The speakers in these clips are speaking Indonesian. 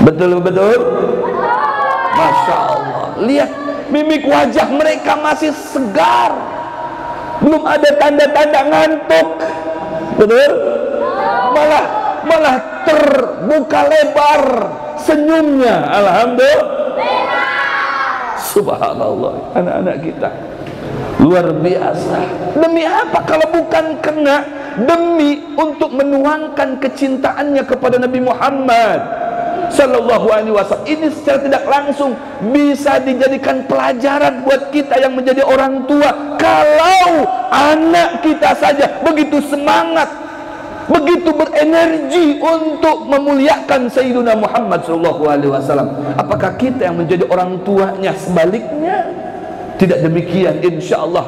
Betul-betul. Masya Allah. Lihat mimik wajah mereka masih segar, belum ada tanda-tanda ngantuk. Betul? Malah terbuka lebar senyumnya. Alhamdulillah. Subhanallah, anak-anak kita luar biasa. Demi apa kalau bukan kena demi untuk menuangkan kecintaannya kepada Nabi Muhammad Sallallahu Alaihi Wasallam. Ini secara tidak langsung bisa dijadikan pelajaran buat kita yang menjadi orang tua. Kalau anak kita saja begitu semangat, begitu berenergi untuk memuliakan Sayyidina Muhammad Sallallahu Alaihi Wasallam, apakah kita yang menjadi orang tuanya sebaliknya? Tidak demikian. Insya Allah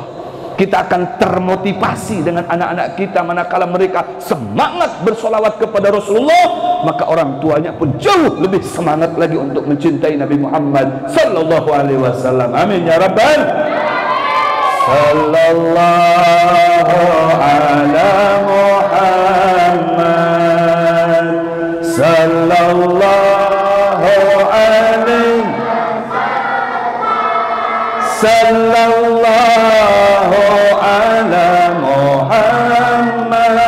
kita akan termotivasi dengan anak-anak kita manakala mereka semangat bersolawat kepada Rasulullah, maka orang tuanya pun jauh lebih semangat lagi untuk mencintai Nabi Muhammad Sallallahu Alaihi Wasallam. Amin ya Rabbal. Sallallahu ala Muhammad Sallallahu alaihi Sallallahu ala Muhammad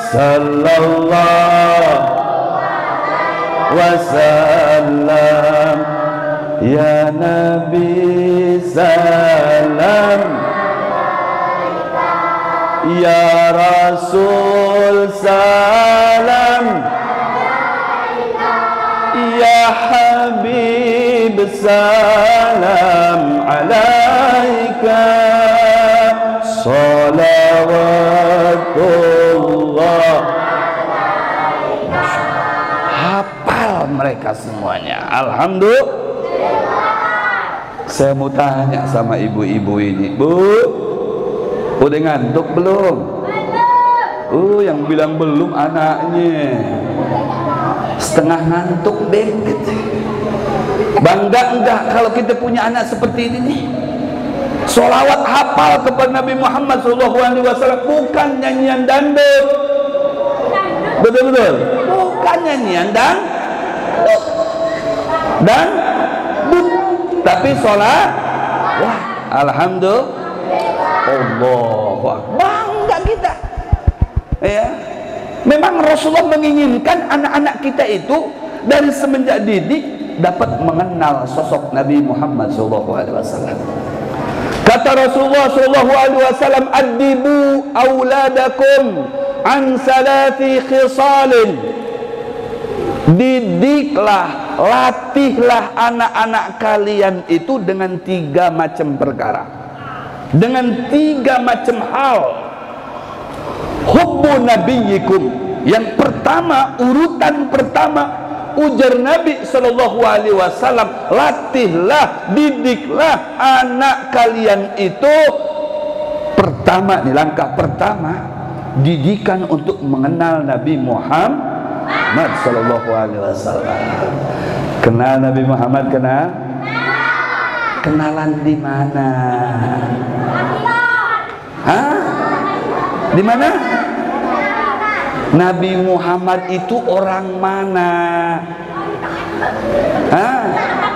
Sallallahu wasallam. Ya Nabi salam, ya Rasul salam, ya Habib salam alaika salawatullah. Hafal mereka semuanya. Alhamdulillah. Saya mau tanya sama ibu-ibu ini, Bu, udah ngantuk belum? Yang bilang belum anaknya setengah ngantuk deh. Bangga enggak kalau kita punya anak seperti ini nih? Solawat hafal kepada Nabi Muhammad SAW, bukan nyanyian dangdut. Betul-betul, bukan nyanyian dan tapi sholat. Wah, alhamdulillah. Allah, bangga kita. Ya, memang Rasulullah menginginkan anak-anak kita itu dari semenjak didik dapat mengenal sosok Nabi Muhammad SAW. Kata Rasulullah SAW, "Addibu auladakum an salati khisalin." Didiklah, latihlah anak-anak kalian itu dengan 3 macam perkara, dengan 3 macam hal. Hubbu nabiyyikum, yang pertama, urutan pertama, ujar Nabi Sallallahu Alaihi Wasallam, latihlah, didiklah anak kalian itu. Pertama nih, langkah pertama, didikan untuk mengenal Nabi Muhammad Sallallahu Alaihi Wasallam. Kenal Nabi Muhammad, kenal? Kenalan di mana? Hah? Di mana? Nabi Muhammad itu orang mana? Hah?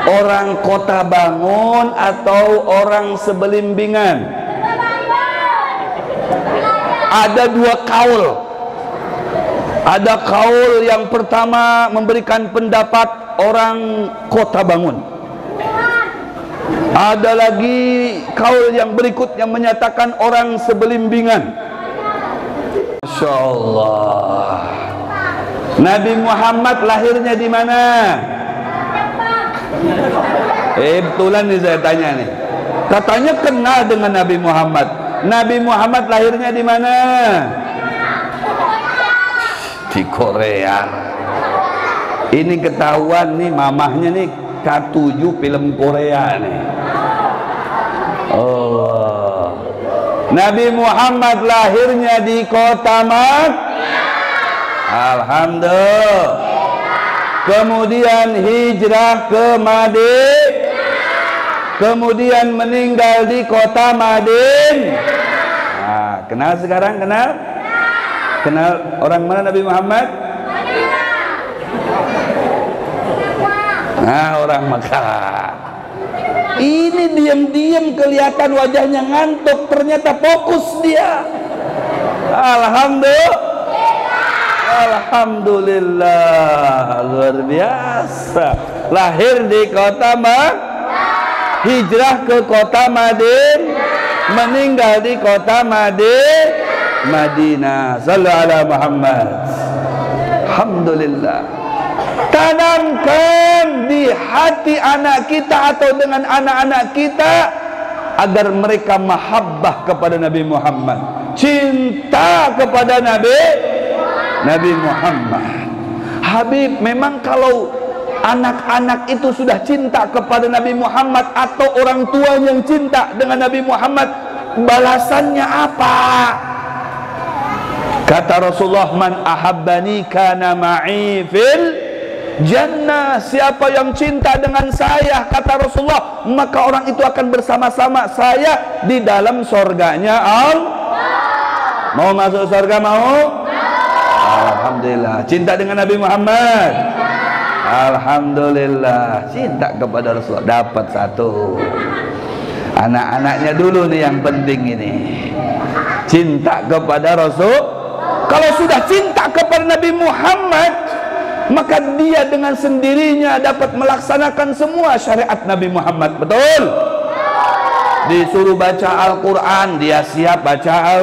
Orang Kota Bangun atau orang Sebelimbingan? Ada 2 kaul. Ada kaul yang pertama memberikan pendapat orang Kota Bangun. Ada lagi kaul yang berikutnya menyatakan orang Sebelimbingan. Masya Allah. Nabi Muhammad lahirnya di mana? Betulan nih saya tanya nih. Katanya kenal dengan Nabi Muhammad. Nabi Muhammad lahirnya di mana? Di Korea. Ini ketahuan nih, mamahnya nih K7 film Korea nih. Oh, Nabi Muhammad lahirnya di kota Makkah. Alhamdulillah. Kemudian hijrah ke Madinah. Kemudian meninggal di kota Madinah. Nah, kenal sekarang, kenal? Kenal orang mana Nabi Muhammad? Nah, orang Mekah. Ini diam-diam kelihatan wajahnya ngantuk, ternyata fokus dia. Alhamdulillah, luar biasa. Lahir di kota hijrah ke kota meninggal di kota Madinah. Sallallahu alaihi Muhammad. Alhamdulillah. Tanamkan di hati anak kita atau dengan anak-anak kita agar mereka mahabbah kepada Nabi Muhammad, cinta kepada Nabi Muhammad. Habib, memang kalau anak-anak itu sudah cinta kepada Nabi Muhammad atau orang tua yang cinta dengan Nabi Muhammad, balasannya apa? Kata Rasulullah, man ahabbani kana ma'i fil jannah. Siapa yang cinta dengan saya, kata Rasulullah, maka orang itu akan bersama-sama saya di dalam surganya Allah. Mau masuk surga? Mau? Alhamdulillah. Cinta dengan Nabi Muhammad, alhamdulillah. Cinta kepada Rasulullah, dapat satu. Anak-anaknya dulu nih yang penting ini. Cinta kepada Rasul. Kalau sudah cinta kepada Nabi Muhammad, maka dia dengan sendirinya dapat melaksanakan semua syariat Nabi Muhammad. Betul? Disuruh baca Al-Quran, dia siap baca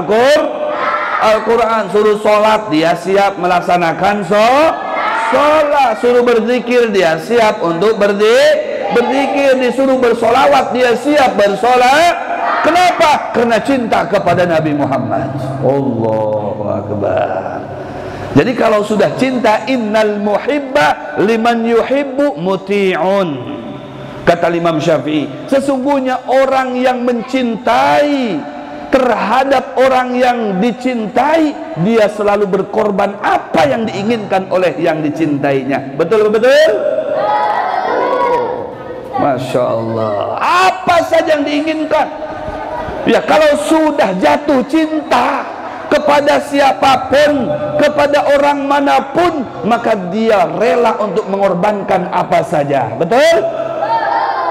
Al-Quran. Suruh sholat, dia siap melaksanakan sholat. Suruh berzikir, dia siap untuk berzikir. Disuruh bersolawat, dia siap bersolat. Kenapa? Karena cinta kepada Nabi Muhammad. Allahu Akbar. Jadi kalau sudah cinta, innal muhibba liman yuhibbu muti'un. Kata Imam Syafi'i, sesungguhnya orang yang mencintai terhadap orang yang dicintai, dia selalu berkorban apa yang diinginkan oleh yang dicintainya. Betul? Oh, Masya Allah. Apa saja yang diinginkan. Ya, kalau sudah jatuh cinta kepada siapapun, kepada orang manapun, maka dia rela untuk mengorbankan apa saja. Betul?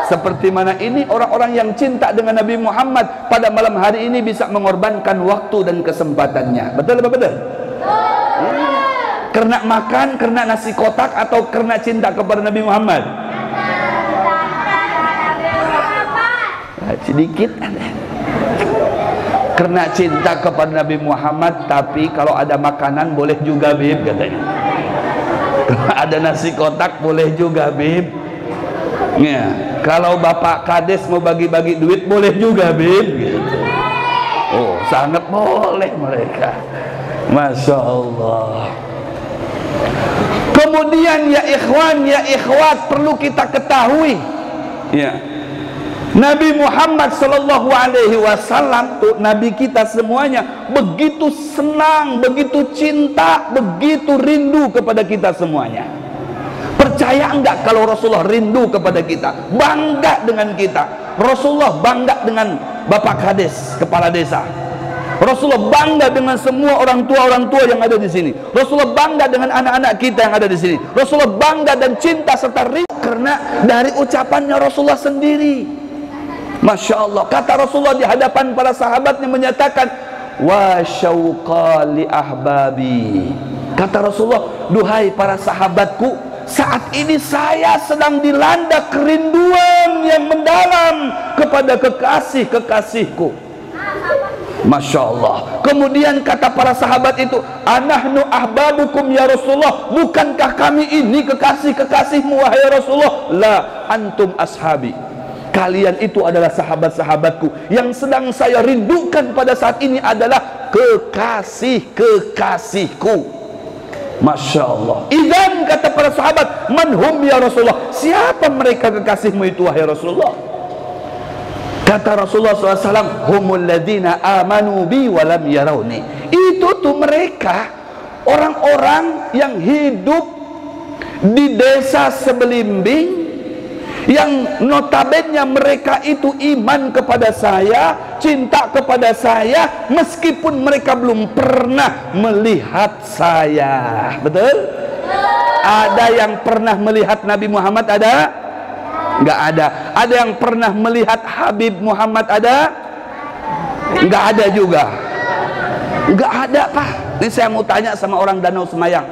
Seperti mana ini orang-orang yang cinta dengan Nabi Muhammad pada malam hari ini bisa mengorbankan waktu dan kesempatannya. Betul apa betul? Karena makan, karena nasi kotak, atau karena cinta kepada Nabi Muhammad? Sedikit ada. Karena cinta kepada Nabi Muhammad, tapi kalau ada makanan boleh juga, Bib, katanya. Kalau ada nasi kotak boleh juga, Bib. Ya, kalau Bapak Kades mau bagi-bagi duit boleh juga, Bib, gitu. Oh, sangat boleh mereka. Masya Allah. Kemudian ya ikhwan, ya ikhwat, perlu kita ketahui, ya, Nabi Muhammad sallallahu alaihi wasallam tuh, Nabi kita semuanya begitu senang, begitu cinta, begitu rindu kepada kita semuanya. Percaya enggak kalau Rasulullah rindu kepada kita, bangga dengan kita? Rasulullah bangga dengan Bapak Kades, kepala desa. Rasulullah bangga dengan semua orang tua yang ada di sini. Rasulullah bangga dengan anak-anak kita yang ada di sini. Rasulullah bangga dan cinta serta rindu karena dari ucapannya Rasulullah sendiri. Masya Allah. Kata Rasulullah di hadapan para sahabatnya menyatakan, wa syauqa li ahbabi. Kata Rasulullah, duhai para sahabatku, saat ini saya sedang dilanda kerinduan yang mendalam kepada kekasih-kekasihku. Masya Allah. Kemudian kata para sahabat itu, anahnu ahbabukum ya Rasulullah, bukankah kami ini kekasih-kekasihmu wahai Rasulullah? La, antum ashabi. Kalian itu adalah sahabat-sahabatku. Yang sedang saya rindukan pada saat ini adalah kekasih-kekasihku. Masya Allah. Idzan, kata para sahabat, manhum ya Rasulullah, siapa mereka kekasihmu itu wahai Rasulullah? Kata Rasulullah SAW, humul ladina amanu bi walam yarawni. Itu tuh mereka, orang-orang yang hidup di desa sebelimbing, yang notabene mereka itu iman kepada saya, cinta kepada saya, meskipun mereka belum pernah melihat saya. Betul? Ada yang pernah melihat Nabi Muhammad? Ada? Nggak ada. Ada yang pernah melihat Habib Muhammad? Ada? Nggak ada juga. Nggak ada, Pak. Ini saya mau tanya sama orang Danau Semayang.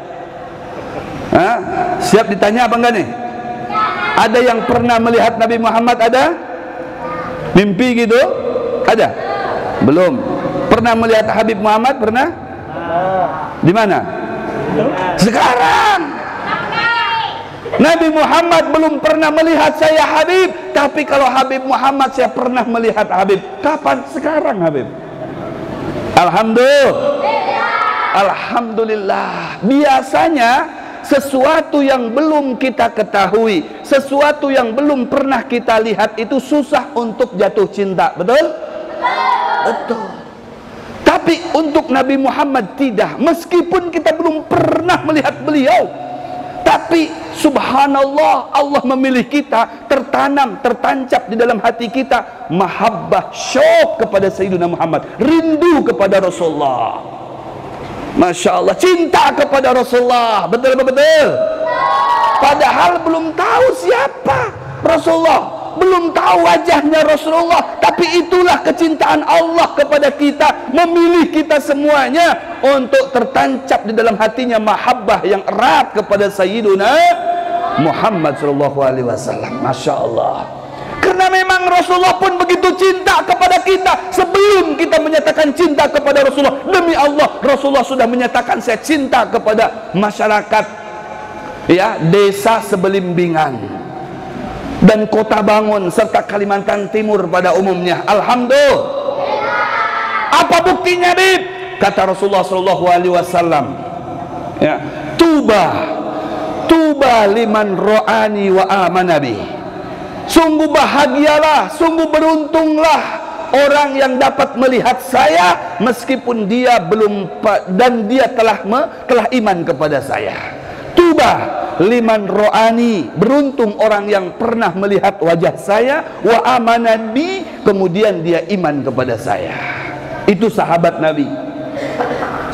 Hah? Siap ditanya apa enggak nih? Ada yang pernah melihat Nabi Muhammad? Ada? Mimpi gitu? Ada? Belum. Pernah melihat Habib Muhammad? Pernah? Di mana? Sekarang. Nabi Muhammad belum pernah melihat saya Habib, tapi kalau Habib Muhammad saya pernah melihat Habib. Kapan? Sekarang Habib. Alhamdulillah. Biasanya sesuatu yang belum kita ketahui, sesuatu yang belum pernah kita lihat itu susah untuk jatuh cinta. Betul? Betul. Tapi untuk Nabi Muhammad tidak. Meskipun kita belum pernah melihat beliau, tapi subhanallah, Allah memilih kita, tertanam, tertancap di dalam hati kita mahabbah, syauq kepada Sayyidina Muhammad, rindu kepada Rasulullah. Masya Allah, cinta kepada Rasulullah. Betul betul. Padahal belum tahu siapa Rasulullah, belum tahu wajahnya Rasulullah, tapi itulah kecintaan Allah kepada kita, memilih kita semuanya untuk tertancap di dalam hatinya mahabbah yang erat kepada Sayyiduna Muhammad SAW. Masya Allah. Karena memang Rasulullah pun begitu cinta kepada kita. Sebelum kita menyatakan cinta kepada Rasulullah, demi Allah, Rasulullah sudah menyatakan saya cinta kepada masyarakat ya desa Sebelimbingan dan Kota Bangun serta Kalimantan Timur pada umumnya. Alhamdulillah. Apa buktinya, Bib? Kata Rasulullah SAW, ya, tuba liman ro'ani wa amanabi. Sungguh bahagialah, sungguh beruntunglah orang yang dapat melihat saya meskipun dia belum dan dia telah iman kepada saya. Tuba liman ro'ani, beruntung orang yang pernah melihat wajah saya, wa amanabi, kemudian dia iman kepada saya. Itu sahabat Nabi.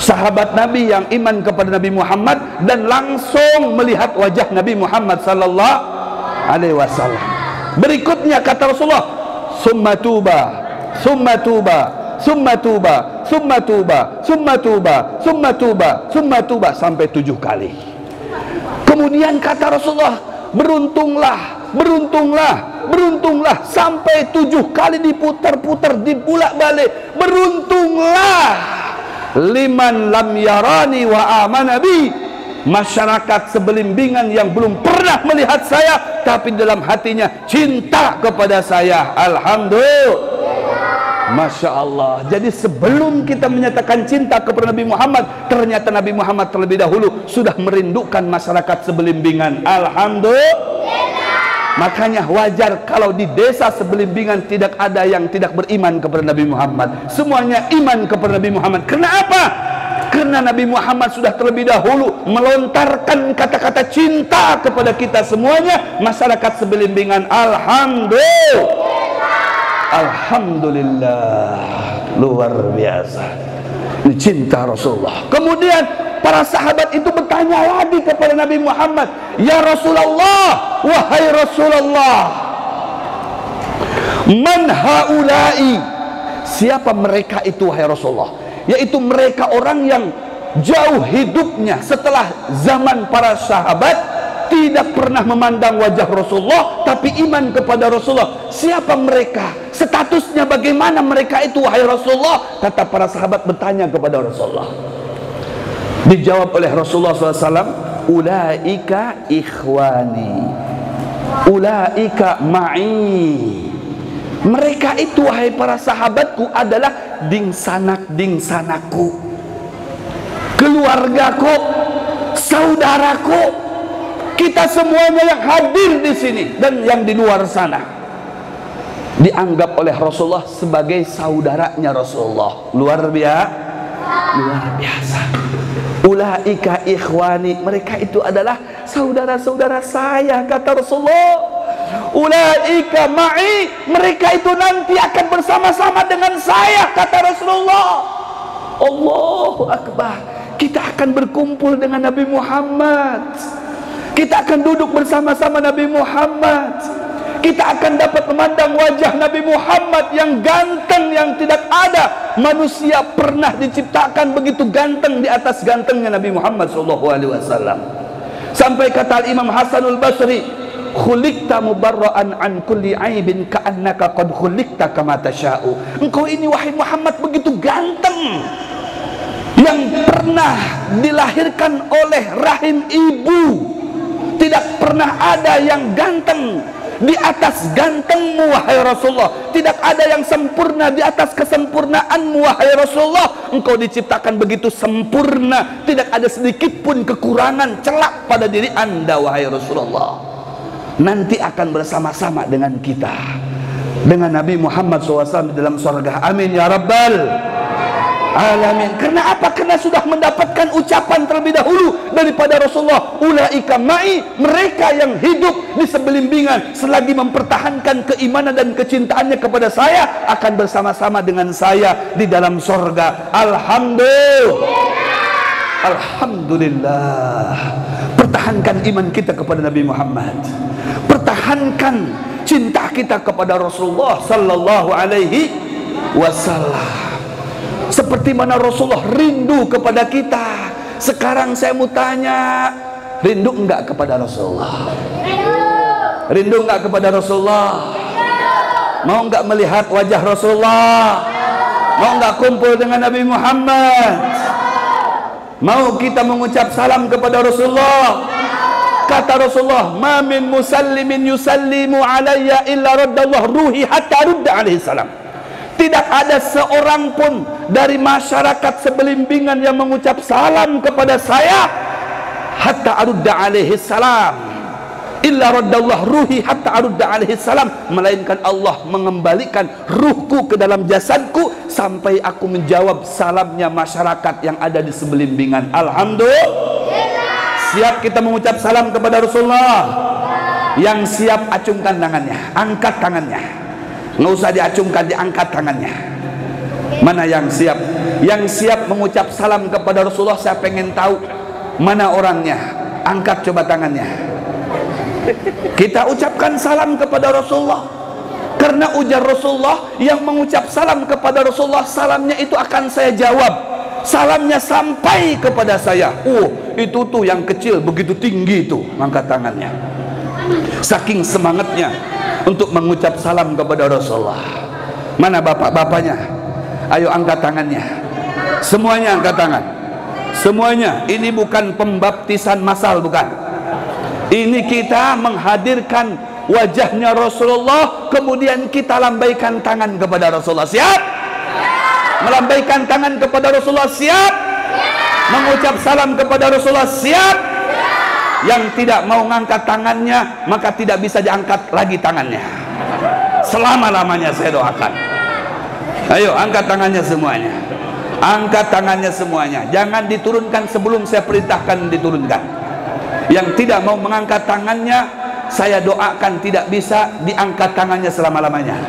Sahabat Nabi yang iman kepada Nabi Muhammad dan langsung melihat wajah Nabi Muhammad sallallahu alaihi wasallam. Berikutnya kata Rasulullah, summa tuba, summa tuba, summa tuba, summa tuba, summa tuba, summa tuba, summa tuba, sampai 7 kali. Kemudian kata Rasulullah, beruntunglah, beruntunglah, beruntunglah, sampai 7 kali diputar-putar, dibulak-balik. Beruntunglah liman lam yarani wa amanabi, masyarakat Sebelimbingan yang belum pernah melihat saya tapi dalam hatinya cinta kepada saya. Alhamdulillah. Masya Allah. Jadi sebelum kita menyatakan cinta kepada Nabi Muhammad, ternyata Nabi Muhammad terlebih dahulu sudah merindukan masyarakat Sebelimbingan. Alhamdulillah. Makanya wajar kalau di desa Sebelimbingan tidak ada yang tidak beriman kepada Nabi Muhammad. Semuanya iman kepada Nabi Muhammad. Kenapa? Karena Nabi Muhammad sudah terlebih dahulu melontarkan kata-kata cinta kepada kita semuanya, masyarakat Sebelimbingan. Alhamdulillah. Alhamdulillah. Luar biasa. Ini cinta Rasulullah. Kemudian para sahabat itu bertanya lagi kepada Nabi Muhammad, ya Rasulullah, wahai Rasulullah, man haulai, siapa mereka itu wahai Rasulullah? Yaitu mereka orang yang jauh hidupnya setelah zaman para sahabat, tidak pernah memandang wajah Rasulullah tapi iman kepada Rasulullah. Siapa mereka? Statusnya bagaimana mereka itu wahai Rasulullah? Kata para sahabat bertanya kepada Rasulullah. Dijawab oleh Rasulullah SAW, ulaika ikhwani, ulaika ma'i. Mereka itu wahai para sahabatku adalah dingsanak-dingsanaku, keluargaku, saudaraku. Kita semuanya yang hadir di sini dan yang di luar sana dianggap oleh Rasulullah sebagai saudaranya Rasulullah. Luar biasa. Luar biasa. Ulaika ikhwani, mereka itu adalah saudara-saudara saya, kata Rasulullah. Ulaika ma'i, mereka itu nanti akan bersama-sama dengan saya, kata Rasulullah. Allahu Akbar. Kita akan berkumpul dengan Nabi Muhammad. Kita akan duduk bersama-sama Nabi Muhammad. Kita akan dapat memandang wajah Nabi Muhammad yang ganteng, yang tidak ada manusia pernah diciptakan begitu ganteng di atas gantengnya Nabi Muhammad SAW. Sampai kata Imam Hasanul Basri, khuliqta mubarra'an an kulli aibin ka'annaka qad khuliqta kama tasha'u. Engkau ini wahai Muhammad begitu ganteng, yang pernah dilahirkan oleh rahim ibu. Tidak pernah ada yang ganteng di atas gantengmu wahai Rasulullah. Tidak ada yang sempurna di atas kesempurnaanmu wahai Rasulullah. Engkau diciptakan begitu sempurna, tidak ada sedikit pun kekurangan, celak pada diri anda wahai Rasulullah. Nanti akan bersama-sama dengan kita, dengan Nabi Muhammad SAW di dalam surga. Amin ya rabbal alamin. Karena apa? Karena sudah mendapatkan ucapan terlebih dahulu daripada Rasulullah, ulaika ma'i, mereka yang hidup di sebelimbingan selagi mempertahankan keimanan dan kecintaannya kepada saya akan bersama-sama dengan saya di dalam surga. Alhamdulillah. Pertahankan iman kita kepada Nabi Muhammad, pertahankan cinta kita kepada Rasulullah sallallahu alaihi wasallam. Seperti mana Rasulullah rindu kepada kita. Sekarang saya mau tanya, rindu enggak kepada Rasulullah? Rindu enggak kepada Rasulullah? Mau enggak melihat wajah Rasulullah? Mau enggak kumpul dengan Nabi Muhammad? Mau kita mengucap salam kepada Rasulullah? Kata Rasulullah, ma min musallimin yusallimu alayya illa raddallahu ruhi hatta rudda alaihi salam. Tidak ada seorang pun dari masyarakat sebelimbingan yang mengucap salam kepada saya hatta arudda alaihi salam, illa raddallahu ruhi hatta arudda alaihi salam, melainkan Allah mengembalikan ruhku ke dalam jasadku sampai aku menjawab salamnya masyarakat yang ada di sebelimbingan. Alhamdulillah. Siap kita mengucap salam kepada Rasulullah? Yang siap acungkan tangannya, angkat tangannya. Nggak usah diacungkan, diangkat tangannya. Mana yang siap? Yang siap mengucap salam kepada Rasulullah, saya pengen tahu mana orangnya. Angkat coba tangannya. Kita ucapkan salam kepada Rasulullah. Karena ujar Rasulullah, yang mengucap salam kepada Rasulullah, salamnya itu akan saya jawab. Salamnya sampai kepada saya. Itu tuh yang kecil begitu tinggi itu, angkat tangannya. Saking semangatnya untuk mengucap salam kepada Rasulullah. Mana bapak-bapaknya? Ayo angkat tangannya. Semuanya angkat tangan. Semuanya. Ini bukan pembaptisan massal, bukan. Ini kita menghadirkan wajahnya Rasulullah, kemudian kita lambaikan tangan kepada Rasulullah. Siap? Melambaikan tangan kepada Rasulullah. Siap? Mengucap salam kepada Rasulullah. Siap? Yang tidak mau ngangkat tangannya, maka tidak bisa diangkat lagi tangannya selama-lamanya, saya doakan. Ayo angkat tangannya semuanya. Angkat tangannya semuanya. Jangan diturunkan sebelum saya perintahkan diturunkan. Yang tidak mau mengangkat tangannya, saya doakan tidak bisa diangkat tangannya selama-lamanya.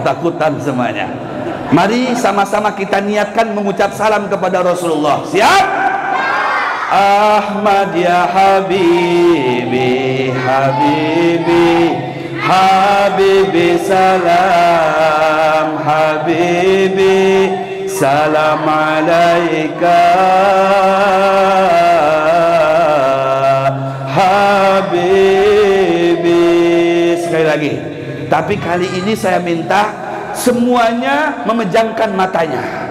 Takutan semuanya. Mari sama-sama kita niatkan mengucap salam kepada Rasulullah. Siap? Ahmad ya Habibi, Habibi, Habibi salam, Habibi salam alaika, Habibi. Sekali lagi, tapi kali ini saya minta semuanya memejamkan matanya.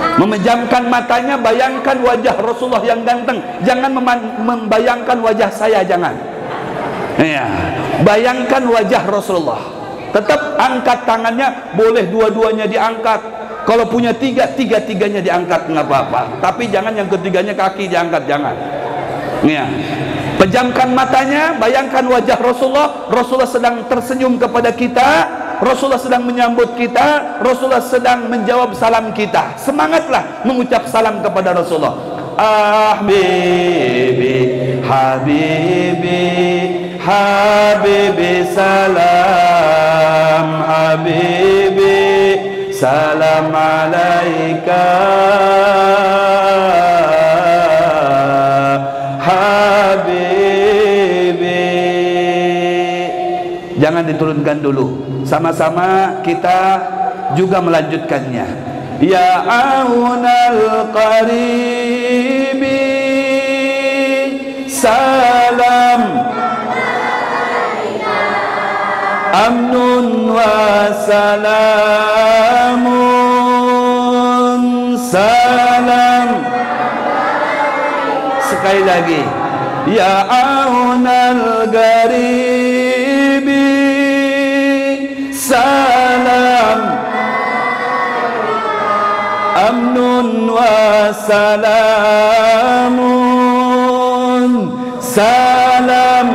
Memejamkan matanya, bayangkan wajah Rasulullah yang ganteng. Jangan membayangkan wajah saya, jangan. Ya, bayangkan wajah Rasulullah. Tetap angkat tangannya, boleh dua-duanya diangkat. Kalau punya tiga-tiganya diangkat, nggak apa-apa. Tapi jangan yang ketiganya kaki diangkat, jangan. Ya. Pejamkan matanya, bayangkan wajah Rasulullah. Rasulullah sedang tersenyum kepada kita. Rasulullah sedang menyambut kita. Rasulullah sedang menjawab salam kita. Semangatlah mengucap salam kepada Rasulullah. Habibi, Habibi, Habibi salam, Habibi salam alaika, diturunkan dulu. Sama-sama kita juga melanjutkannya. Ya aunal qaribi salam amnun wa salamun salam. Sekali lagi, ya aunal qaribi salam amnun wa salamun salam.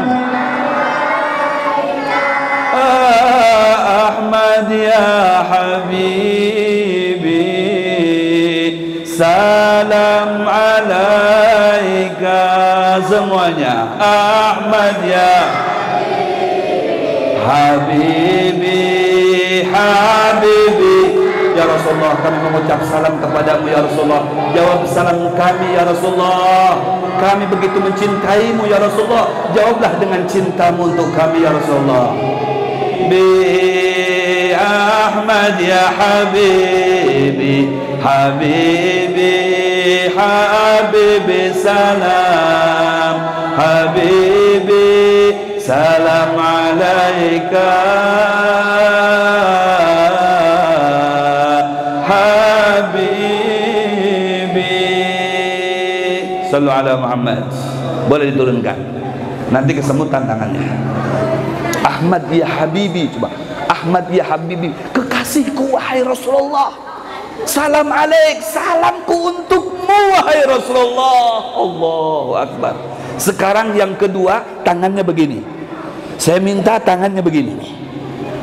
Ahmad ya habibi salam alaika. Semuanya Ahmad ya habibi habibi. Ya Rasulullah, kami mengucap salam kepadamu ya Rasulullah. Jawab salam kami ya Rasulullah. Kami begitu mencintaimu ya Rasulullah. Jawablah dengan cintamu untuk kami ya Rasulullah. Bi Ahmad ya habibi habibi habibi salam habibi salam alaika Sallu ala Muhammad. Boleh diturunkan. Nanti kesemutan tangannya. Ahmad ya Habibi. Coba. Ahmad ya Habibi, kekasihku wahai Rasulullah. Salam alaik, salamku untukmu wahai Rasulullah. Allahu Akbar. Sekarang yang kedua, tangannya begini. Saya minta tangannya begini.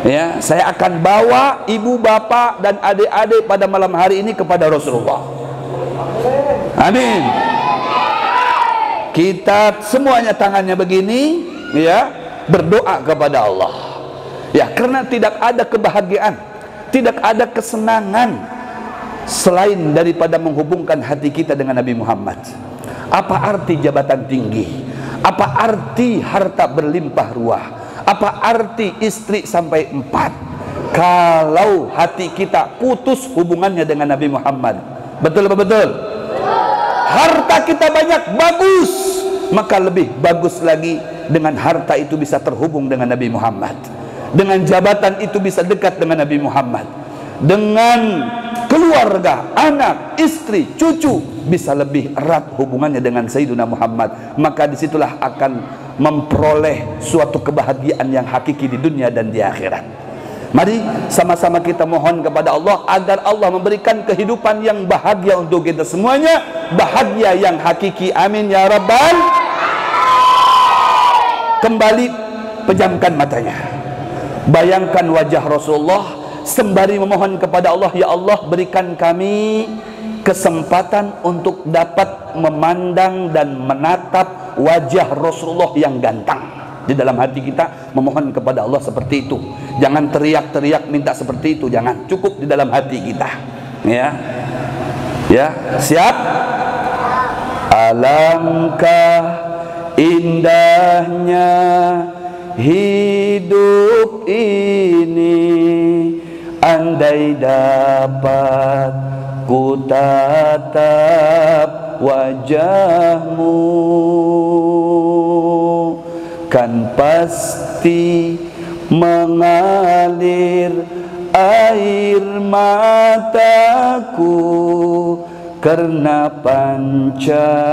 Ya, saya akan bawa ibu, bapak dan adik-adik pada malam hari ini kepada Rasulullah. Amin. Kita semuanya tangannya begini, ya, berdoa kepada Allah. Ya, karena tidak ada kebahagiaan, tidak ada kesenangan selain daripada menghubungkan hati kita dengan Nabi Muhammad. Apa arti jabatan tinggi? Apa arti harta berlimpah ruah? Apa arti istri sampai 4 kalau hati kita putus hubungannya dengan Nabi Muhammad? Betul apa betul? Harta kita banyak, bagus, maka lebih bagus lagi dengan harta itu bisa terhubung dengan Nabi Muhammad, dengan jabatan itu bisa dekat dengan Nabi Muhammad, dengan keluarga, anak, istri, cucu bisa lebih erat hubungannya dengan Sayyidina Muhammad. Maka disitulah akan memperoleh suatu kebahagiaan yang hakiki di dunia dan di akhirat. Mari sama-sama kita mohon kepada Allah agar Allah memberikan kehidupan yang bahagia untuk kita semuanya, bahagia yang hakiki. Amin ya Rabbal. Kembali pejamkan matanya, bayangkan wajah Rasulullah sembari memohon kepada Allah, ya Allah berikan kami kesempatan untuk dapat memandang dan menatap wajah Rasulullah yang ganteng. Di dalam hati kita memohon kepada Allah seperti itu. Jangan teriak-teriak minta seperti itu, jangan. Cukup di dalam hati kita. Ya. Ya, siap? Alangkah indahnya hidup ini, andai dapat ku tatap wajahmu, kan pasti mengalir air mataku karena pancaran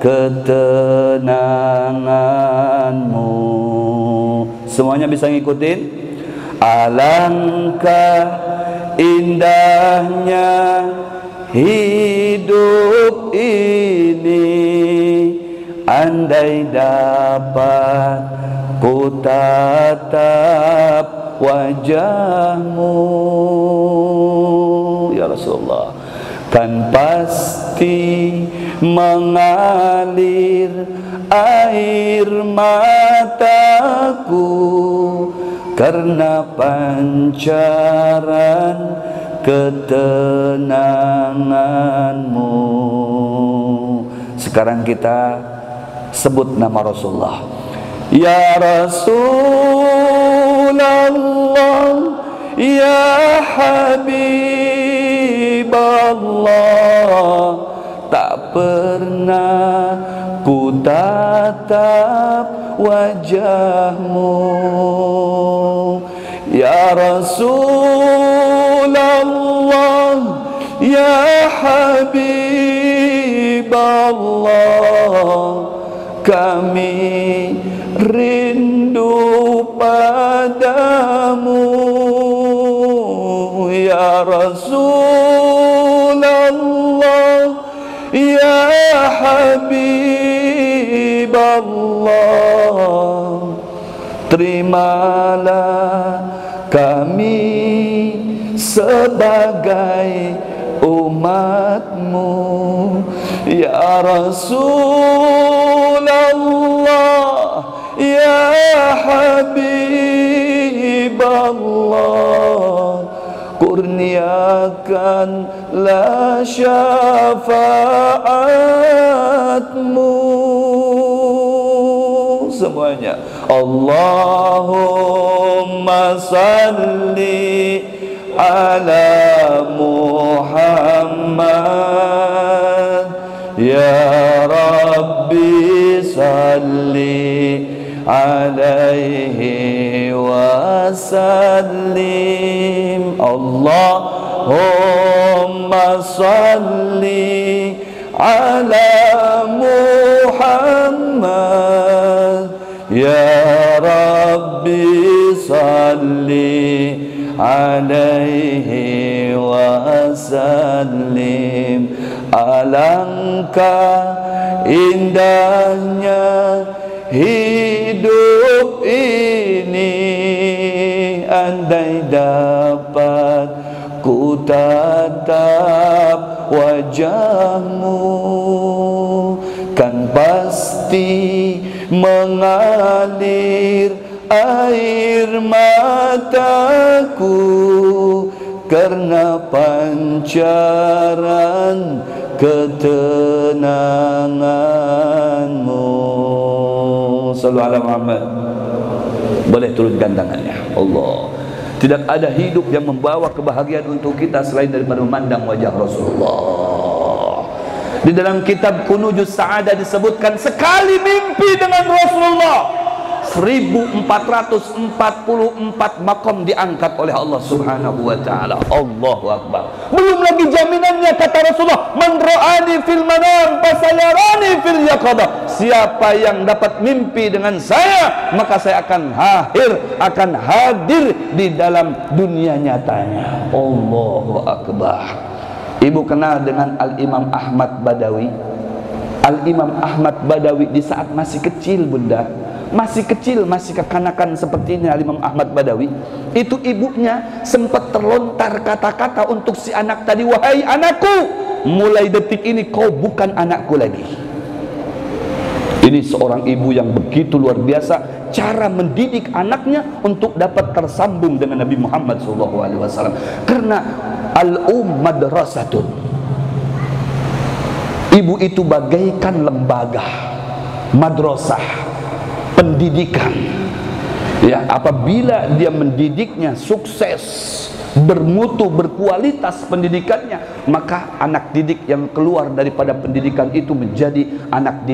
ketenanganmu. Semuanya bisa ngikutin? Alangkah indahnya hidup ini, andai dapat ku tatap wajahmu ya Rasulullah, kan pasti mengalir air mataku karena pancaran ketenanganmu. Sekarang kita sebut nama Rasulullah. Ya Rasul Rasulullah, ya Habiballah, tak pernah ku tatap wajahmu. Ya Rasulullah, ya Habiballah, kami rindu padamu. Ya Rasulullah, ya Habiballah, terimalah kami sebagai umatmu. Ya Rasulullah, ya Habiballah, kurniakanlah syafaatmu. Semuanya. Allahumma salli ala Muhammad, ya Rabbi salli alaihi wasallim. Allahumma salli ala Muhammad, ya Rabbi salli alaihi wasallim. Alangkah indahnya hidup ini, andai dapat ku tatap wajahmu, kan pasti mengalir air mataku karena pancaran ketenanganmu. Sallu ala Muhammad. Boleh turunkan tangannya. Allah, tidak ada hidup yang membawa kebahagiaan untuk kita selain daripada memandang wajah Rasulullah. Di dalam kitab Kunujus Sa'adah disebutkan, sekali mimpi dengan Rasulullah 1444 makom diangkat oleh Allah Subhanahu wa ta'ala. Allahu Akbar. Belum lagi jaminannya, kata Rasulullah, man ra'ani fil manam fasayarani fil yaqadah. Siapa yang dapat mimpi dengan saya, maka saya akan hadir di dalam dunia nyatanya. Allahu Akbar. Ibu kenal dengan Al-Imam Ahmad Badawi? Al-Imam Ahmad Badawi di saat masih kecil, bunda, masih kecil, masih kekanakan seperti ini, Al-Imam Ahmad Badawi, itu ibunya sempat terlontar kata-kata untuk si anak tadi, wahai anakku, mulai detik ini kau bukan anakku lagi. Ini seorang ibu yang begitu luar biasa cara mendidik anaknya untuk dapat tersambung dengan Nabi Muhammad SAW. Karena madrasatun, ibu itu bagaikan lembaga madrasah, pendidikan. Ya, apabila dia mendidiknya sukses, bermutu, berkualitas pendidikannya, maka anak didik yang keluar daripada pendidikan itu menjadi anak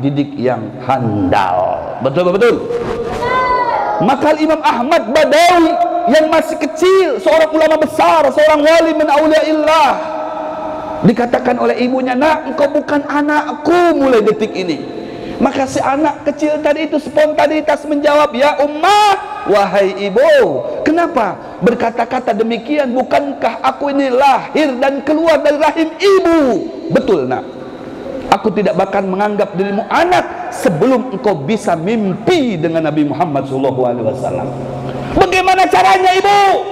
didik yang handal. Betul? Maka Imam Ahmad Badawi yang masih kecil, seorang ulama besar, seorang wali min auliyaillah, dikatakan oleh ibunya, nak, engkau bukan anakku mulai detik ini. Maka si anak kecil tadi itu spontanitas menjawab, ya ummah, wahai ibu, kenapa berkata-kata demikian? Bukankah aku ini lahir dan keluar dari rahim ibu? Betul, nak. Aku tidak bakal menganggap dirimu anak sebelum engkau bisa mimpi dengan Nabi Muhammad SAW. Bagaimana caranya, ibu,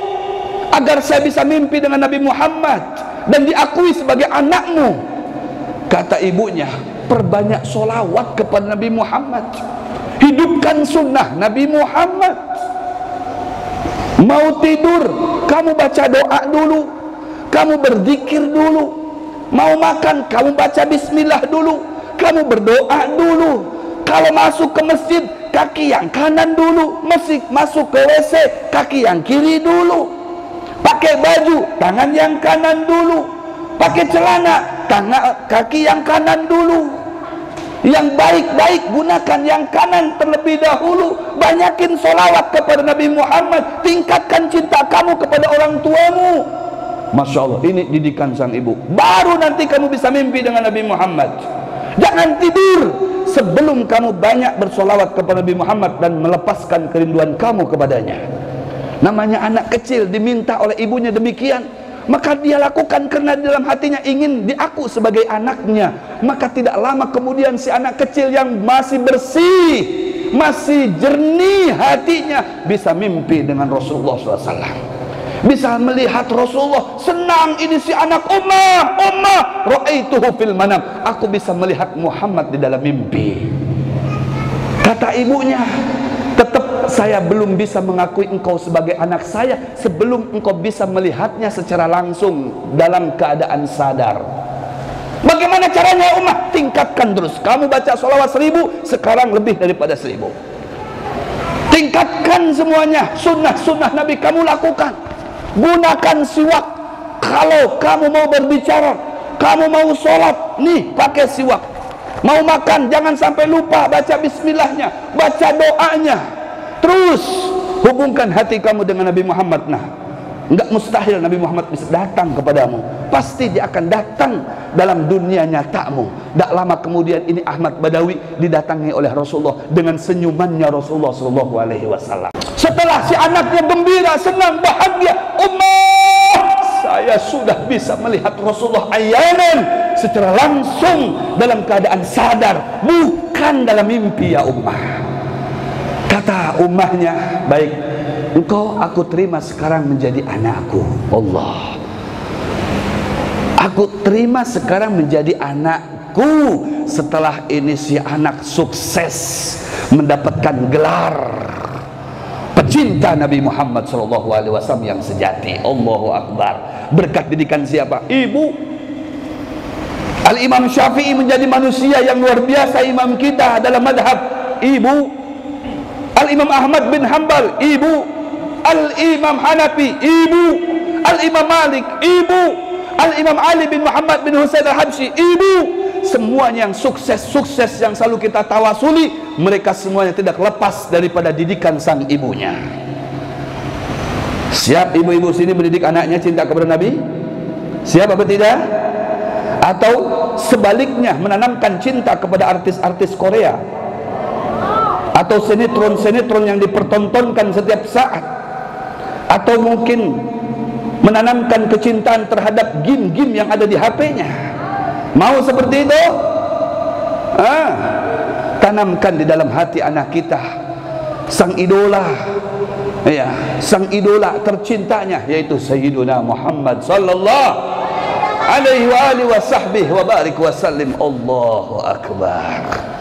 agar saya bisa mimpi dengan Nabi Muhammad dan diakui sebagai anakmu? Kata ibunya, perbanyak solawat kepada Nabi Muhammad, hidupkan sunnah Nabi Muhammad. Mau tidur, kamu baca doa dulu, kamu berzikir dulu. Mau makan, kamu baca bismillah dulu, kamu berdoa dulu. Kalau masuk ke masjid, kaki yang kanan dulu. Masuk ke WC, kaki yang kiri dulu. Pakai baju, tangan yang kanan dulu. Pakai celana, kaki yang kanan dulu. Yang baik-baik gunakan yang kanan terlebih dahulu. Banyakin solawat kepada Nabi Muhammad. Tingkatkan cinta kamu kepada orang tuamu. Masya Allah, ini didikan sang ibu. Baru nanti kamu bisa mimpi dengan Nabi Muhammad. Jangan tidur sebelum kamu banyak bersolawat kepada Nabi Muhammad dan melepaskan kerinduan kamu kepadanya. Namanya anak kecil diminta oleh ibunya demikian, maka dia lakukan karena dalam hatinya ingin diaku sebagai anaknya. Maka tidak lama kemudian si anak kecil yang masih bersih, masih jernih hatinya, bisa mimpi dengan Rasulullah SAW. Bisa melihat Rasulullah. Senang ini si anak, Ummah ra'aituhu fil manam, aku bisa melihat Muhammad di dalam mimpi. Kata ibunya, tetap saya belum bisa mengakui engkau sebagai anak saya sebelum engkau bisa melihatnya secara langsung dalam keadaan sadar. Bagaimana caranya Ummah? Tingkatkan terus. Kamu baca sholawat 1000, sekarang lebih daripada 1000. Tingkatkan semuanya. Sunnah-sunnah Nabi kamu lakukan. Gunakan siwak. Kalau kamu mau berbicara, kamu mau sholat, nih pakai siwak. Mau makan, jangan sampai lupa baca bismillahnya, baca doanya. Terus hubungkan hati kamu dengan Nabi Muhammad. Nah, enggak mustahil Nabi Muhammad bisa datang kepadamu. Pasti dia akan datang dalam dunia nyatamu. Tak lama kemudian ini Ahmad Badawi didatangi oleh Rasulullah dengan senyumannya Rasulullah SAW. Setelah si anaknya gembira, senang, bahagia, Ummah, saya sudah bisa melihat Rasulullah ayanan secara langsung dalam keadaan sadar, bukan dalam mimpi ya Ummah. Kata ummahnya, baik, engkau aku terima sekarang menjadi anakku. Allah, aku terima sekarang menjadi anakku. Setelah ini si anak sukses mendapatkan gelar pecinta Nabi Muhammad SAW yang sejati. Allahu Akbar. Berkat didikan siapa? Ibu. Al-Imam Syafi'i menjadi manusia yang luar biasa, imam kita dalam madhab. Ibu. Al-Imam Ahmad bin Hanbal, ibu. Al-Imam Hanafi, ibu. Al-Imam Malik, ibu. Al-Imam Ali bin Muhammad bin Husain al-Habsyi, ibu. Semuanya yang sukses-sukses yang selalu kita tawasuli, mereka semuanya tidak lepas daripada didikan sang ibunya. Siap ibu-ibu sini mendidik anaknya cinta kepada Nabi? Siap apa tidak? Atau sebaliknya menanamkan cinta kepada artis-artis Korea? Atau sinetron-sinetron yang dipertontonkan setiap saat? Atau mungkin menanamkan kecintaan terhadap game-game yang ada di HP-nya? Mau seperti itu? Tanamkan di dalam hati anak kita sang idola, ya, sang idola tercintanya, yaitu Sayyiduna Muhammad sallallahu alaihi wa alihi wa sahbihi wa barik wa sallim. Allahu Akbar.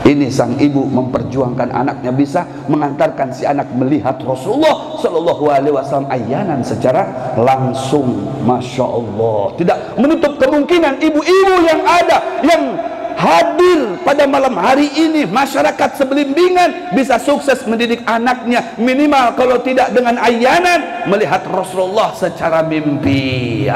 Ini sang ibu memperjuangkan anaknya bisa mengantarkan si anak melihat Rasulullah Sallallahu Alaihi Wasallam ayanan secara langsung. Masya Allah. Tidak menutup kemungkinan ibu-ibu yang ada, yang hadir pada malam hari ini, masyarakat sebelimbingan bisa sukses mendidik anaknya, minimal kalau tidak dengan ayanan, melihat Rasulullah secara mimpi.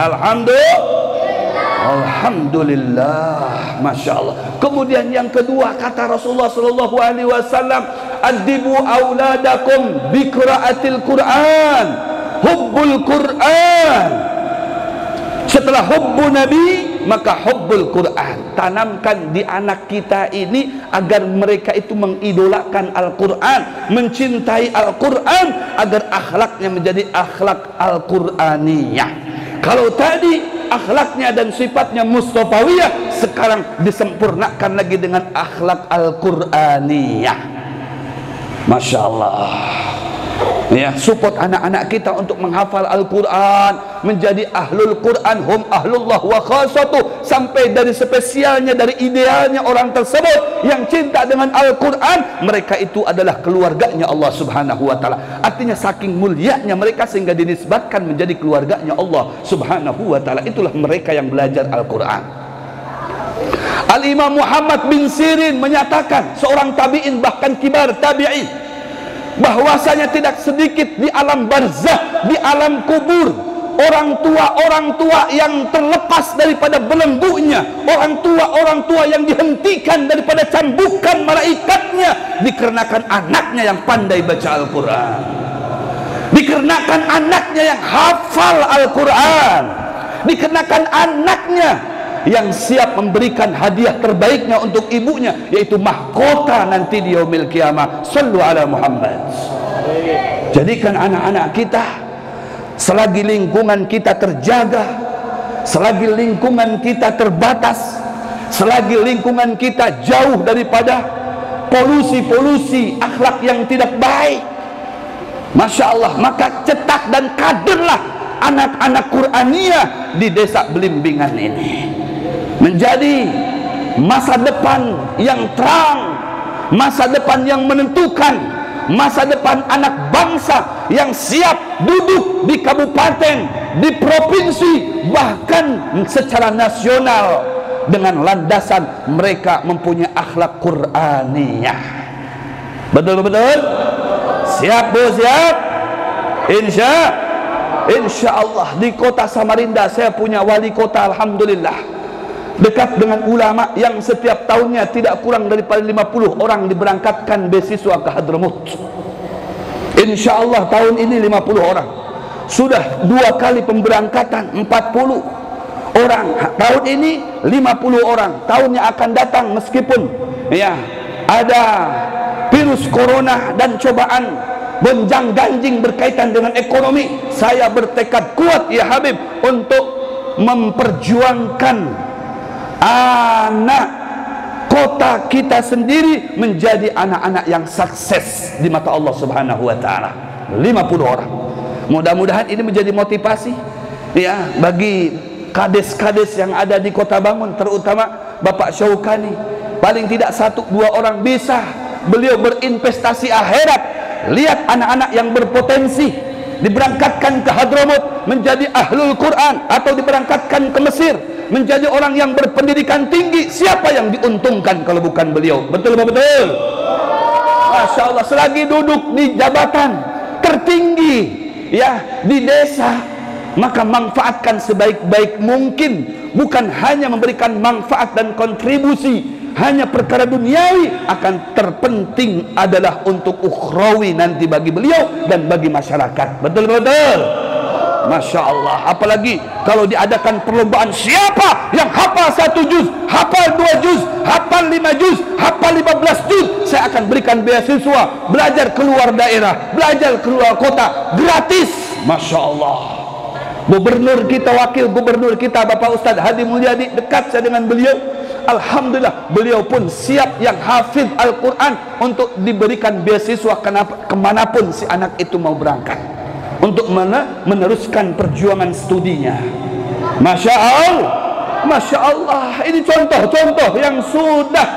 Alhamdulillah, masya Allah. Kemudian yang kedua, kata Rasulullah Sallallahu Alaihi Wasallam, adibu auladakum biqraatil Quran, hubbul Quran. Setelah hubbu Nabi, maka hubbul Quran. Tanamkan di anak kita ini agar mereka itu mengidolakan Al-Quran, mencintai Al-Quran, agar akhlaknya menjadi akhlak Al-Quraniyah. Kalau tadi akhlaknya dan sifatnya Mustafawiyah, sekarang disempurnakan lagi dengan akhlak Al-Quraniyah. Masya Allah. Ya, support anak-anak kita untuk menghafal Al-Quran, menjadi ahlul Quran, hum ahlullah wa khasatuh, sampai dari spesialnya, dari idealnya orang tersebut yang cinta dengan Al-Quran, mereka itu adalah keluarganya Allah Subhanahu wa ta'ala. Artinya saking mulianya mereka sehingga dinisbatkan menjadi keluarganya Allah Subhanahu wa ta'ala. Itulah mereka yang belajar Al-Quran. Al-Imam Muhammad bin Sirin menyatakan, seorang tabi'in bahkan kibar tabi'in, bahwasanya tidak sedikit di alam barzakh, di alam kubur, orang tua yang terlepas daripada belenggunya, orang tua yang dihentikan daripada cambukan malaikatnya, dikarenakan anaknya yang pandai baca Al-Quran, dikarenakan anaknya yang hafal Al-Quran, dikarenakan anaknya yang siap memberikan hadiah terbaiknya untuk ibunya, yaitu mahkota nanti di yaumil qiyamah. Sallu ala Muhammad. Jadikan anak-anak kita, selagi lingkungan kita terjaga, selagi lingkungan kita terbatas, selagi lingkungan kita jauh daripada polusi-polusi akhlak yang tidak baik, Masya Allah, maka cetak dan kaderlah anak-anak Qur'aniyah di desa Belimbingan ini menjadi masa depan yang terang, masa depan yang menentukan, masa depan anak bangsa yang siap duduk di kabupaten, di provinsi, bahkan secara nasional dengan landasan mereka mempunyai akhlak Qur'aniyah. Betul-betul? Siap Bu, siap? Insya Allah di kota Samarinda saya punya wali kota, alhamdulillah, dekat dengan ulama yang setiap tahunnya tidak kurang daripada 50 orang diberangkatkan beasiswa ke Hadramut. Insya Allah tahun ini 50 orang. Sudah 2 kali pemberangkatan 40 orang. Tahun ini 50 orang. Tahun yang akan datang, meskipun ya ada virus corona dan cobaan gonjang ganjing berkaitan dengan ekonomi, saya bertekad kuat ya Habib untuk memperjuangkan anak kota kita sendiri menjadi anak-anak yang sukses di mata Allah Subhanahu wa taala. 50 orang. Mudah-mudahan ini menjadi motivasi ya bagi kades-kades yang ada di Kota Bangun, terutama Bapak Syaukani. Paling tidak 1-2 orang bisa beliau berinvestasi akhirat. Lihat anak-anak yang berpotensi diberangkatkan ke Hadramut menjadi ahlul Quran, atau diberangkatkan ke Mesir menjadi orang yang berpendidikan tinggi. Siapa yang diuntungkan kalau bukan beliau? Betul betul? Masya Allah, selagi duduk di jabatan tertinggi ya di desa, maka manfaatkan sebaik-baik mungkin. Bukan hanya memberikan manfaat dan kontribusi hanya perkara duniawi, akan terpenting adalah untuk ukhrawi nanti bagi beliau dan bagi masyarakat. Betul betul? Masya Allah. Apalagi kalau diadakan perlombaan, siapa yang hafal 1 juz, hafal 2 juz, hafal 5 juz, hafal 15 juz, saya akan berikan beasiswa belajar keluar daerah, belajar keluar kota gratis. Masya Allah. Gubernur kita, wakil gubernur kita Bapak Ustadz Hadi Mulyadi, dekat saya dengan beliau. Alhamdulillah, beliau pun siap yang hafid Al-Quran untuk diberikan beasiswa kemanapun si anak itu mau berangkat, untuk meneruskan perjuangan studinya. Masya Allah, Masya Allah. Ini contoh-contoh yang sudah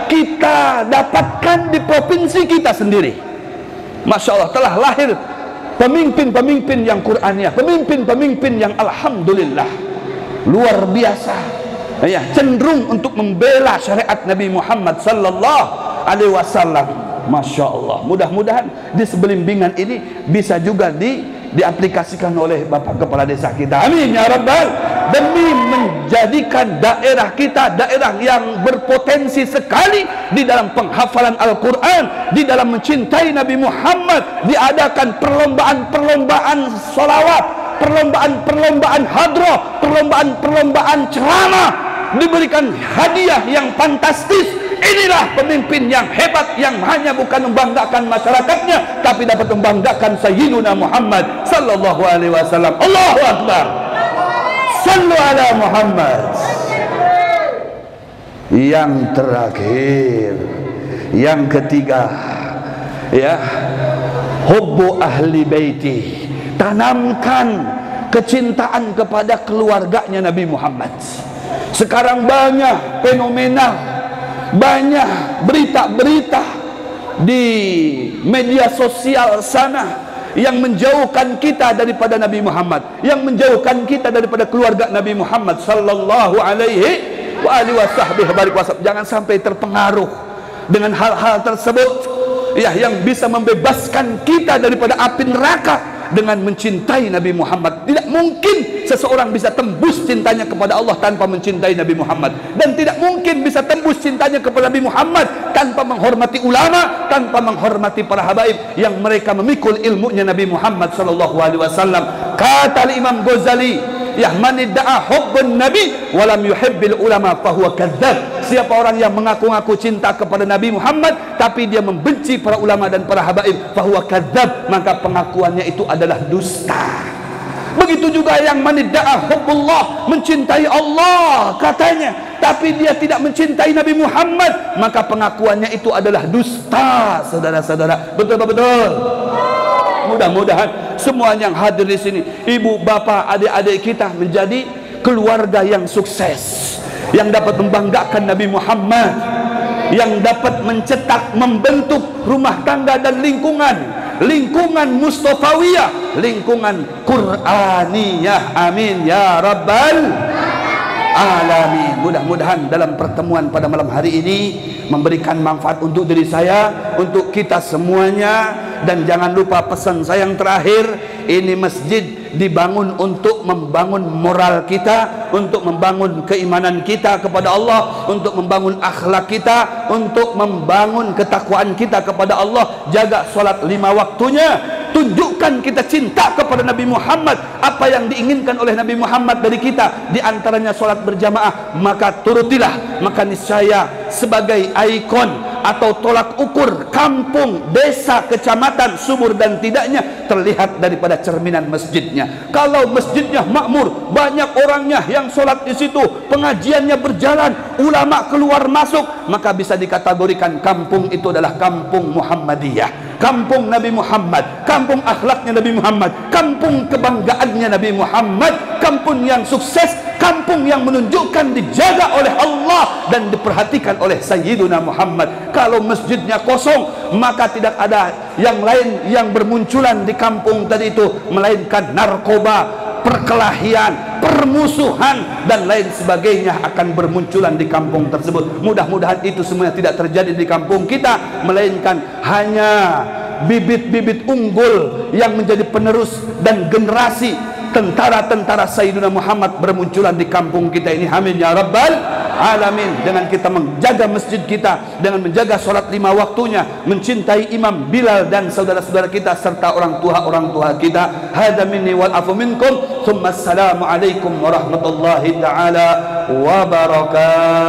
kita dapatkan di provinsi kita sendiri. Masya Allah, telah lahir pemimpin-pemimpin yang Qur'aniyah, pemimpin-pemimpin yang alhamdulillah luar biasa ya, cenderung untuk membela syariat Nabi Muhammad sallallahu alaihi wasallam. Masya Allah. Mudah-mudahan di Sebelimbingan ini bisa juga diaplikasikan oleh Bapak Kepala Desa kita. Amin ya Rabbal. Demi menjadikan daerah kita daerah yang berpotensi sekali di dalam penghafalan Al-Quran, di dalam mencintai Nabi Muhammad, diadakan perlombaan-perlombaan sholawat, perlombaan-perlombaan hadrah, perlombaan-perlombaan ceramah, diberikan hadiah yang fantastis. Inilah pemimpin yang hebat, yang hanya bukan membanggakan masyarakatnya, tapi dapat membanggakan Sayyiduna Muhammad sallallahu alaihi wasallam. Allahu Akbar. Sallu ala Muhammad. Yang terakhir, yang ketiga, ya, hubbu ahli baiti. Tanamkan kecintaan kepada keluarganya Nabi Muhammad. Sekarang banyak fenomena, banyak berita-berita di media sosial sana yang menjauhkan kita daripada Nabi Muhammad, yang menjauhkan kita daripada keluarga Nabi Muhammad sallallahu alaihi wa alihi wa sahbihi barik wasallam. Jangan sampai terpengaruh dengan hal-hal tersebut ya, yang bisa membebaskan kita daripada api neraka dengan mencintai Nabi Muhammad. Tidak mungkin seseorang bisa tembus cintanya kepada Allah tanpa mencintai Nabi Muhammad, dan tidak mungkin bisa tembus cintanya kepada Nabi Muhammad tanpa menghormati ulama, tanpa menghormati para habaib yang mereka memikul ilmunya Nabi Muhammad sallallahu alaihi wasallam. Kata Imam Ghazali, ya man idda'a hubbun nabi wa lam yuhibbil ulama fahuwa kadzdzab. Siapa orang yang mengaku-ngaku cinta kepada Nabi Muhammad tapi dia membenci para ulama dan para habaib, fahuwa kadzdzab, maka pengakuannya itu adalah dusta. Begitu juga yang man idda'a hubbullah, mencintai Allah katanya, tapi dia tidak mencintai Nabi Muhammad, maka pengakuannya itu adalah dusta. Saudara-saudara, betul betul. Mudah-mudahan semua yang hadir di sini, ibu, bapak, adik-adik kita menjadi keluarga yang sukses, yang dapat membanggakan Nabi Muhammad, yang dapat mencetak, membentuk rumah tangga dan lingkungan Mustafawiyah, lingkungan Qur'aniyah. Amin ya rabbal alamin. Mudah-mudahan dalam pertemuan pada malam hari ini memberikan manfaat untuk diri saya, untuk kita semuanya. Dan jangan lupa pesan saya yang terakhir, ini masjid dibangun untuk membangun moral kita, untuk membangun keimanan kita kepada Allah, untuk membangun akhlak kita, untuk membangun ketakwaan kita kepada Allah. Jaga solat 5 waktunya, tunjukkan kita cinta kepada Nabi Muhammad. Apa yang diinginkan oleh Nabi Muhammad dari kita, di antaranya solat berjamaah, maka turutilah. Maka niscaya sebagai ikon atau tolak ukur kampung, desa, kecamatan, subur dan tidaknya terlihat daripada cerminan masjidnya. Kalau masjidnya makmur, banyak orangnya yang sholat di situ, pengajiannya berjalan, ulama keluar masuk, maka bisa dikategorikan kampung itu adalah kampung Muhammadiyah, kampung Nabi Muhammad, kampung akhlaknya Nabi Muhammad, kampung kebanggaannya Nabi Muhammad, kampung yang sukses, kampung yang menunjukkan dijaga oleh Allah dan diperhatikan oleh Sayyiduna Muhammad. Kalau masjidnya kosong, maka tidak ada yang lain yang bermunculan di kampung tadi itu, melainkan narkoba, perkelahian, permusuhan dan lain sebagainya akan bermunculan di kampung tersebut. Mudah-mudahan itu semuanya tidak terjadi di kampung kita, melainkan hanya bibit-bibit unggul yang menjadi penerus dan generasi tentara-tentara Sayyidina Muhammad bermunculan di kampung kita ini. Amin ya rabbal alamin. Dengan kita menjaga masjid kita, dengan menjaga sholat 5 waktunya, mencintai Imam Bilal dan saudara-saudara kita serta orang tua kita. Hada minni wal afu minkum. Thumma assalamu alaikum warahmatullahi taala wabarakatuh.